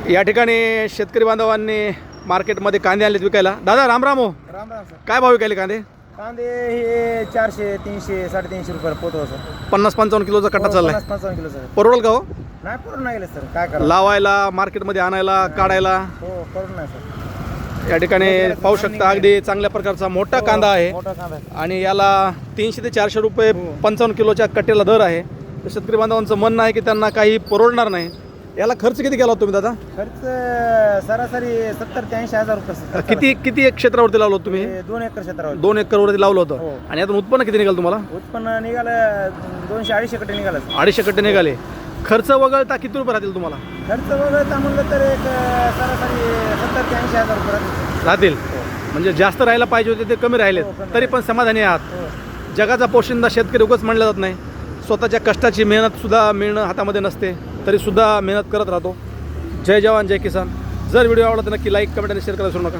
या ठिकाणी शेतकरी बांधवांनी मार्केटमध्ये कांदे आणलेत विकायला. दादा राम राम हो. राम राम सर. काय भाव विकायले कांदे? कांदे हे 400 300 350 रुपये पोत हो सर. 50-55 किलोचा कट्टा चाललाय. 55 किलो सर. परवडेल का हो? नाही पूर्ण नाही गेले सर. काय करा लावायला, मार्केटमध्ये आणायला, काढायला? हो पूर्ण नाही सर. या ठिकाणी पाहू शकता अगदी चांगल्या प्रकारचा मोठा कांदा आहे मोठा कांदा आहे. आणि याला 300 ते 400 रुपये 55 किलोच्या कट्ट्याला दर आहे. तर शेतकरी बांधवांचं म्हणणं आहे की त्यांना काही परवडणार नाही. याला खर्च किती केला होता तुम्ही दादा? खर्च सरासरी 70 ते 80 हजार रुपये सर. किती एक क्षेत्रावरती लावलं होतं तुम्ही? 2 एकर क्षेत्रावर 2 एकरवरती लावलं होतं. हो. आणि यातून उत्पन्न किती निघालं तुम्हाला? उत्पन्न निघालं 200-250 कट्टे निघालं सर. 250 कट्टे निघाले. खर्च वगळता किती रुपये राहतील तुम्हाला? खर्च वगैरे म्हणलं तर एक सरासरी 70 ते 80 हजार रुपये राहतील. म्हणजे जास्त राहायला पाहिजे होते ते कमी राहिले, हो, कमी तरी पण समाधानी आहात. हो. जगाचा पोशिंदा शेतकरी उगाच म्हणलं जात नाही. स्वतःच्या कष्टाची मेहनतसुद्धा मिळणं हातामध्ये नसते, तरीसुद्धा मेहनत करत राहतो. जय जवान जय किसान. जर व्हिडिओ आवडला तर नक्की लाईक, कमेंट आणि शेअर करायला विसरू नका.